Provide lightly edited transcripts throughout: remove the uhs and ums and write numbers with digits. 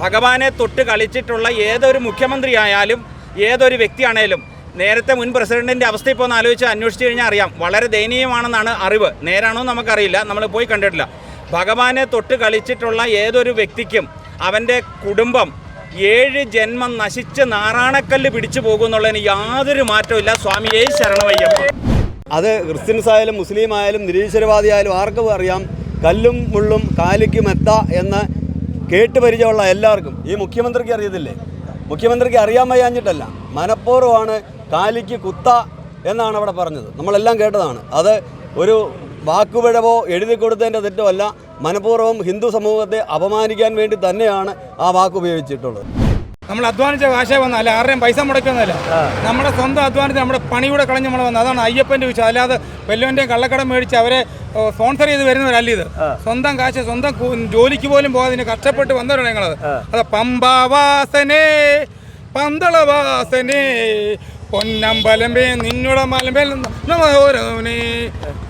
ഭഗവാനെ തൊട്ട് കളിച്ചിട്ടുള്ള ഏതൊരു മുഖ്യമന്ത്രിയായാലും ഏതൊരു വ്യക്തിയാണേലും നേരത്തെ മുൻ പ്രസിഡന്റിൻ്റെ അവസ്ഥ ഇപ്പോൾ ഒന്ന് ആലോചിച്ച് അന്വേഷിച്ച് കഴിഞ്ഞാൽ അറിയാം. വളരെ ദയനീയമാണെന്നാണ് അറിവ്. നേരാണോ നമുക്കറിയില്ല, നമ്മൾ പോയി കണ്ടിട്ടില്ല. ഭഗവാനെ തൊട്ട് കളിച്ചിട്ടുള്ള ഏതൊരു വ്യക്തിക്കും അവൻ്റെ കുടുംബം 7 ജന്മം നശിച്ച് നാറാണക്കല്ല് പിടിച്ചു പോകുന്നുള്ളതിന് യാതൊരു മാറ്റമില്ല. സ്വാമിയേ ശരണമയ്യപ്പ. അത് ക്രിസ്ത്യൻസ് ആയാലും മുസ്ലിം ആയാലും നിരീശ്വരവാദിയായാലും ആർക്കും അറിയാം, കല്ലും മുള്ളും കാലിക്ക് മെത്ത എന്ന് കേട്ട് പരിചയമുള്ള എല്ലാവർക്കും. ഈ മുഖ്യമന്ത്രിക്ക് അറിയത്തില്ലേ? മുഖ്യമന്ത്രിക്ക് അറിയാൻ വയ്യാഞ്ഞിട്ടല്ല, മനഃപൂർവ്വമാണ് കാലിക്ക് കുത്ത എന്നാണ് അവിടെ പറഞ്ഞത്. നമ്മളെല്ലാം കേട്ടതാണ്. അത് ഒരു വാക്കുപിഴവോ എഴുതി കൊടുത്തതിൻ്റെ തെറ്റോ അല്ല, മനഃപൂർവ്വം ഹിന്ദു സമൂഹത്തെ അപമാനിക്കാൻ വേണ്ടി തന്നെയാണ് ആ വാക്ക് ഉപയോഗിച്ചിട്ടുള്ളത്. നമ്മൾ അധ്വാനിച്ച കാശ വന്നല്ല, ആരുടെയും പൈസ മുടക്കുന്നതല്ല, നമ്മുടെ സ്വന്തം അധ്വാനത്തിൽ നമ്മുടെ പണിയൂടെ കളഞ്ഞ് നമ്മൾ വന്നത്. അതാണ് അയ്യപ്പൻ്റെ വിഷയം. അല്ലാതെ വല്ലവൻ്റെയും കള്ളക്കടം മേടിച്ച് അവരെ സ്പോൺസർ ചെയ്ത് വരുന്നവരല്ല ഇത്. സ്വന്തം കാശ് സ്വന്തം ജോലിക്ക് പോലും പോകാതെ കഷ്ടപ്പെട്ട് വന്നവരാണ് ഞങ്ങളത്. അത് പമ്പാവാസനേ പന്തളവാസനേ പൊന്നമ്പലമേ നിന്നുടെ മലമേൽ മനോഹരമേ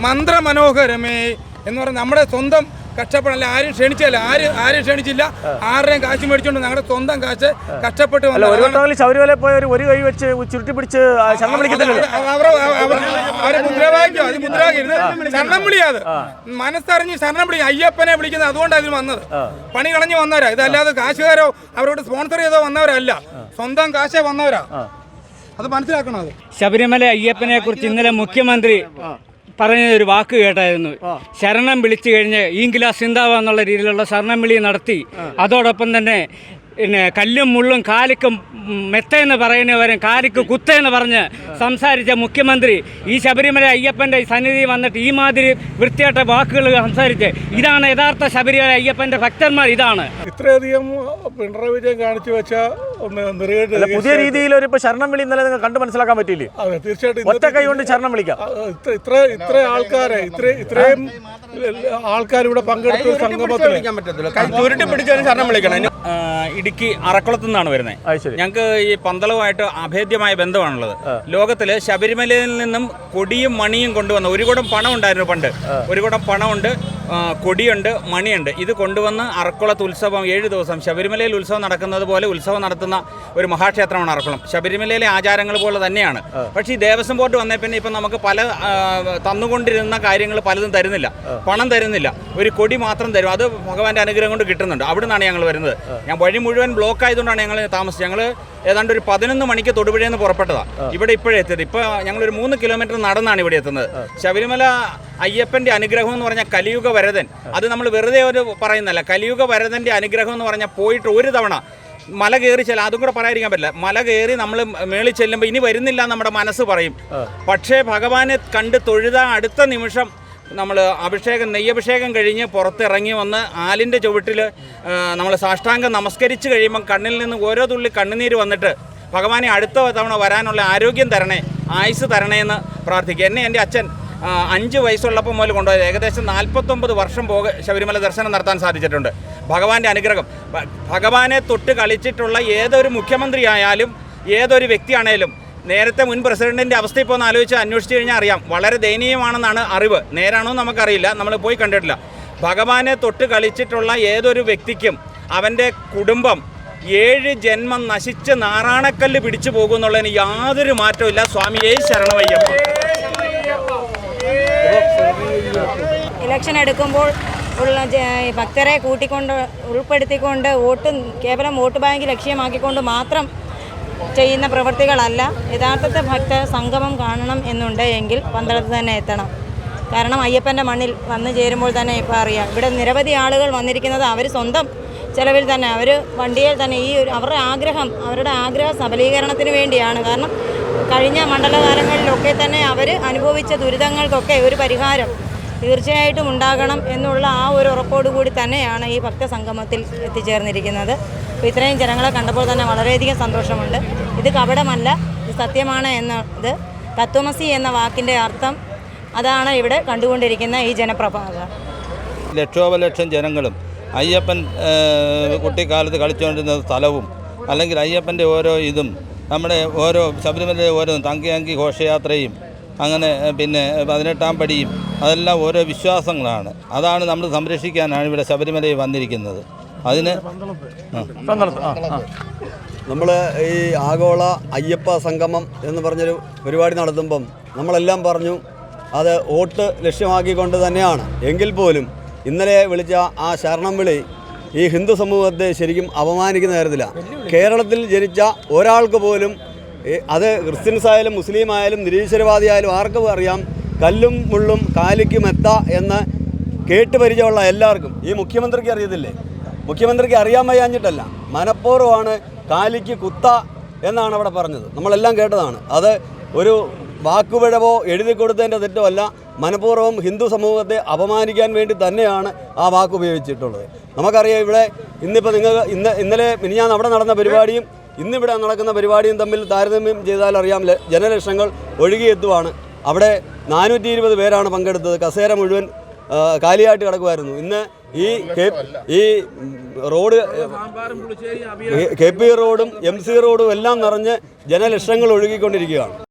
മന്ത്രമനോഹരമേ എന്ന് പറഞ്ഞാൽ നമ്മുടെ സ്വന്തം കഷ്ടപ്പെടല്ല. ആരും ക്ഷണിച്ചല്ല, ആരും ക്ഷണിച്ചില്ല, ആരുടെയും കാശ് മേടിച്ചോണ്ട് ഞങ്ങളുടെ സ്വന്തം കാശ് കഷ്ടപ്പെട്ട് ശബരിമല പോയ ഒരു കൈ വെച്ച് ചുരുട്ടി പിടിച്ച് ശരണം വിളിക്കുന്നില്ല. അവരെ മുദ്രാവാക്യം, അത് മുദ്രാവാക്യം ശരണം വിളിയാത് മനസ്സറിഞ്ഞ് ശരണം വിളിക്കുക. അയ്യപ്പനെ വിളിക്കുന്നത് അതുകൊണ്ടാണ് ഇതിൽ വന്നത്. പണി കളഞ്ഞ് വന്നവരാ. ഇതല്ലാതെ കാശുകാരോ അവരോട് സ്പോൺസർ ചെയ്തോ വന്നവരല്ല, സ്വന്തം കാശേ വന്നവരാ. അത് മനസ്സിലാക്കണം. അത് ശബരിമല അയ്യപ്പനെ കുറിച്ച് ഇന്നലെ മുഖ്യമന്ത്രി പറഞ്ഞൊരു വാക്ക് കേട്ടായിരുന്നു. ശരണം വിളിച്ചു കഴിഞ്ഞ് ഈങ്കില സിന്താവ എന്നുള്ള രീതിയിലുള്ള ശരണം വിളി നടത്തി. അതോടൊപ്പം തന്നെ പിന്നെ കല്ലും മുള്ളും കാലിക്കും മെത്തയെന്ന് പറയുന്നവരും കാലിക്ക് കുത്തയെന്ന് പറഞ്ഞ് സംസാരിച്ച മുഖ്യമന്ത്രി ഈ ശബരിമല അയ്യപ്പൻ്റെ സന്നിധി വന്നിട്ട് ഈ മാതിരി വൃത്തിയായിട്ട വാക്കുകൾ സംസാരിച്ച് ഇതാണ് യഥാർത്ഥ ശബരിമല അയ്യപ്പൻ്റെ ഭക്തന്മാർ. ഇതാണ് ഇത്രയധികം പിണറായി വിജയൻ കാണിച്ചു വെച്ച പുതിയ രീതിയിൽ ഒരു ശരണം വിളി ഇന്നലെ നിങ്ങൾ കണ്ട് മനസ്സിലാക്കാൻ പറ്റില്ലേ? അതെ, തീർച്ചയായിട്ടും ഒറ്റ കൈ കൊണ്ട് ശരണം വിളിക്കാം. ഇത്ര ആൾക്കാരെ ഇത്രയും ആൾക്കാരിവിടെ പങ്കെടുത്ത സംഗമത്തിൽ ചുരുട്ടി പിടിച്ചാലും ശരണം വിളിക്കണം. ഇടുക്കി അറക്കുളത്തു നിന്നാണ് വരുന്നത്. ഞങ്ങൾക്ക് ഈ പന്തളവുമായിട്ട് അഭേദ്യമായ ബന്ധമാണുള്ളത്. ലോകത്തില് ശബരിമലയിൽ നിന്നും കൊടിയും മണിയും കൊണ്ടുവന്ന ഒരു കൂടം പണം ഉണ്ടായിരുന്നു പണ്ട്. ഒരു കൂടം പണമുണ്ട്, കൊടിയുണ്ട്, മണിയുണ്ട്. ഇത് കൊണ്ടുവന്ന് അറക്കുളത്ത് ഉത്സവം 7 ദിവസം ശബരിമലയിൽ ഉത്സവം നടക്കുന്നത് പോലെ ഉത്സവം നടത്തുന്ന ഒരു മഹാക്ഷേത്രമാണ് അറക്കുളം. ശബരിമലയിലെ ആചാരങ്ങൾ പോലെ തന്നെയാണ്. പക്ഷേ ഈ ദേവസ്വം ബോർഡ് വന്നേ പിന്നെ ഇപ്പം നമുക്ക് പല തന്നുകൊണ്ടിരുന്ന കാര്യങ്ങൾ പലതും തരുന്നില്ല, പണം തരുന്നില്ല, ഒരു കൊടി മാത്രം തരും. അത് ഭഗവാന്റെ അനുഗ്രഹം കൊണ്ട് കിട്ടുന്നുണ്ട്. അവിടെ നിന്നാണ് ഞങ്ങൾ വരുന്നത്. ഞാൻ വഴി മുഴുവൻ ബ്ലോക്ക് ആയതുകൊണ്ടാണ് ഞങ്ങൾ താമസിച്ചത്. ഞങ്ങൾ ഏതാണ്ട് ഒരു 11 മണിക്ക് തൊടുപുഴയിൽ നിന്ന് പുറപ്പെട്ടതാണ്. ഇവിടെ ഇപ്പോഴേ എത്തിയത്. ഇപ്പോൾ ഞങ്ങളൊരു 3 കിലോമീറ്റർ നടന്നാണ് ഇവിടെ എത്തുന്നത്. ശബരിമല അയ്യപ്പൻ്റെ അനുഗ്രഹം എന്ന് പറഞ്ഞാൽ കലിയുഗ വരദൻ. അത് നമ്മൾ വെറുതെ ഒരു പറയുന്നല്ല. കലിയുഗ വരദൻ്റെ അനുഗ്രഹം എന്ന് പറഞ്ഞാൽ പോയിട്ട് ഒരു തവണ മല കയറി ചെല്ലാം. അതും കൂടെ പറയാതിരിക്കാൻ പറ്റില്ല. മല കയറി നമ്മൾ മേളിൽ ചെല്ലുമ്പോൾ ഇനി വരുന്നില്ല നമ്മുടെ മനസ്സ് പറയും. പക്ഷേ ഭഗവാനെ കണ്ട് തൊഴുത അടുത്ത നിമിഷം നമ്മൾ നെയ്യഭിഷേകം കഴിഞ്ഞ് പുറത്തിറങ്ങി വന്ന് ആലിൻ്റെ ചുവട്ടിൽ നമ്മൾ സാഷ്ടാംഗം നമസ്കരിച്ച് കഴിയുമ്പം കണ്ണിൽ നിന്ന് ഓരോ തുള്ളി കണ്ണുനീര് വന്നിട്ട് ഭഗവാനെ അടുത്ത തവണ വരാനുള്ള ആരോഗ്യം തരണേ, ആയുസ് തരണേ എന്ന് പ്രാർത്ഥിക്കുക. എൻ്റെ അച്ഛൻ 5 വയസ്സുള്ളപ്പോൾ മുതൽ കൊണ്ടുപോയത് ഏകദേശം 49 വർഷം ശബരിമല ദർശനം നടത്താൻ സാധിച്ചിട്ടുണ്ട്. ഭഗവാന്റെ അനുഗ്രഹം. ഭഗവാനെ തൊട്ട് കളിച്ചിട്ടുള്ള ഏതൊരു മുഖ്യമന്ത്രിയായാലും ഏതൊരു വ്യക്തിയാണേലും നേരത്തെ മുൻ പ്രസിഡന്റിൻ്റെ അവസ്ഥ ഇപ്പോൾ ഒന്ന് ആലോചിച്ച് അന്വേഷിച്ച് കഴിഞ്ഞാൽ അറിയാം. വളരെ ദയനീയമാണെന്നാണ് അറിവ്. നേരാണോ നമുക്കറിയില്ല, നമ്മൾ പോയി കണ്ടിട്ടില്ല. ഭഗവാനെ തൊട്ട് കളിച്ചിട്ടുള്ള ഏതൊരു വ്യക്തിക്കും അവൻ്റെ കുടുംബം 7 ജന്മം നശിച്ച് നാറാണക്കല്ല് പിടിച്ചു പോകുന്നുള്ളതിന് യാതൊരു മാറ്റമില്ല. സ്വാമിയേ ശരണമയ്യപ്പ. ഇലക്ഷൻ എടുക്കുമ്പോൾ ഉള്ള ഭക്തരെ ഉൾപ്പെടുത്തിക്കൊണ്ട് കേവലം വോട്ട് ബാങ്ക് ലക്ഷ്യമാക്കിക്കൊണ്ട് മാത്രം ചെയ്യുന്ന പ്രവൃത്തികളല്ല. യഥാർത്ഥത്തെ ഭക്ത സംഗമം കാണണം എന്നുണ്ട് എങ്കിൽ പന്തളത്ത് തന്നെ എത്തണം. കാരണം അയ്യപ്പൻ്റെ മണ്ണിൽ വന്നു ചേരുമ്പോൾ തന്നെ ഇപ്പോൾ അറിയാം, ഇവിടെ നിരവധി ആളുകൾ വന്നിരിക്കുന്നത് അവർ സ്വന്തം ചെലവിൽ തന്നെ, അവർ വണ്ടിയിൽ തന്നെ അവരുടെ ആഗ്രഹ സബലീകരണത്തിന് വേണ്ടിയാണ്. കാരണം കഴിഞ്ഞ മണ്ഡലകാലങ്ങളിലൊക്കെ തന്നെ അവർ അനുഭവിച്ച ദുരിതങ്ങൾക്കൊക്കെ ഒരു പരിഹാരം തീർച്ചയായിട്ടും ഉണ്ടാകണം എന്നുള്ള ആ ഒരു ഉറപ്പോടുകൂടി തന്നെയാണ് ഈ ഭക്തസംഗമത്തിൽ എത്തിച്ചേർന്നിരിക്കുന്നത്. അപ്പോൾ ഇത്രയും ജനങ്ങളെ കണ്ടപ്പോൾ തന്നെ വളരെയധികം സന്തോഷമുണ്ട്. ഇത് കപടമല്ല, ഇത് സത്യമാണ് എന്നത് തത്വമസി എന്ന വാക്കിൻ്റെ അർത്ഥം അതാണ് ഇവിടെ കണ്ടുകൊണ്ടിരിക്കുന്ന ഈ ജനപ്രവാഹം. ലക്ഷോപലക്ഷം ജനങ്ങളും അയ്യപ്പൻ കുട്ടിക്കാലത്ത് കളിച്ചുകൊണ്ടിരുന്ന സ്ഥലവും അല്ലെങ്കിൽ അയ്യപ്പൻ്റെ ഓരോ ഇതും നമ്മുടെ ഓരോ ശബരിമലയിലെ ഓരോ തങ്കയങ്കി ഘോഷയാത്രയും അങ്ങനെ പിന്നെ 18-ാം പടിയും അതെല്ലാം ഓരോ വിശ്വാസങ്ങളാണ്. അതാണ് നമ്മൾ സംരക്ഷിക്കാനാണ് ഇവിടെ ശബരിമലയിൽ വന്നിരിക്കുന്നത്. അതിന് നമ്മൾ ഈ ആഗോള അയ്യപ്പ സംഗമം എന്ന് പറഞ്ഞൊരു പരിപാടി നടത്തുമ്പം നമ്മളെല്ലാം പറഞ്ഞു അത് വോട്ട് ലക്ഷ്യമാക്കിക്കൊണ്ട് തന്നെയാണ്. എങ്കിൽ പോലും ഇന്നലെ വിളിച്ച ആ ശരണം വിളി ഈ ഹിന്ദു സമൂഹത്തെ ശരിക്കും അപമാനിക്കുന്ന കാര്യത്തിലാണ്. കേരളത്തിൽ ജനിച്ച ഒരാൾക്ക് പോലും അത് ക്രിസ്ത്യൻസ് ആയാലും മുസ്ലിം ആയാലും നിരീശ്വരവാദിയായാലും ആർക്കും അറിയാം കല്ലും മുള്ളും കാലിക്ക് മെത്ത എന്ന് കേട്ട് പരിചയമുള്ള എല്ലാവർക്കും. ഈ മുഖ്യമന്ത്രിക്ക് അറിയത്തില്ലേ? മുഖ്യമന്ത്രിക്ക് അറിയാൻ വയ്യാഞ്ഞിട്ടല്ല, മനഃപൂർവ്വമാണ് കാലിക്ക് കുത്ത എന്നാണ് അവിടെ പറഞ്ഞത്. നമ്മളെല്ലാം കേട്ടതാണ്. അത് ഒരു വാക്കുപിഴവോ എഴുതി കൊടുത്തതിൻ്റെ തെറ്റോ അല്ല, മനഃപൂർവ്വം ഹിന്ദു സമൂഹത്തെ അപമാനിക്കാൻ വേണ്ടി തന്നെയാണ് ആ വാക്ക് ഉപയോഗിച്ചിട്ടുള്ളത്. നമുക്കറിയാം ഇവിടെ ഇന്നിപ്പോൾ ഇന്നലെ മിനിഞ്ഞാന്ന് അവിടെ നടന്ന പരിപാടിയും ഇന്നിവിടെ നടക്കുന്ന പരിപാടിയും തമ്മിൽ താരതമ്യം ചെയ്താൽ അറിയാം, ജനലക്ഷങ്ങൾ ഒഴുകിയെത്തുവാണ്. അവിടെ 420 പേരാണ് പങ്കെടുത്തത്. കസേര മുഴുവൻ കാലിയായിട്ട് കിടക്കുമായിരുന്നു. ഇന്ന് ഈ റോഡ് KP റോഡും MC റോഡും എല്ലാം നിറഞ്ഞ് ജനലക്ഷങ്ങൾ ഒഴുകിക്കൊണ്ടിരിക്കുകയാണ്.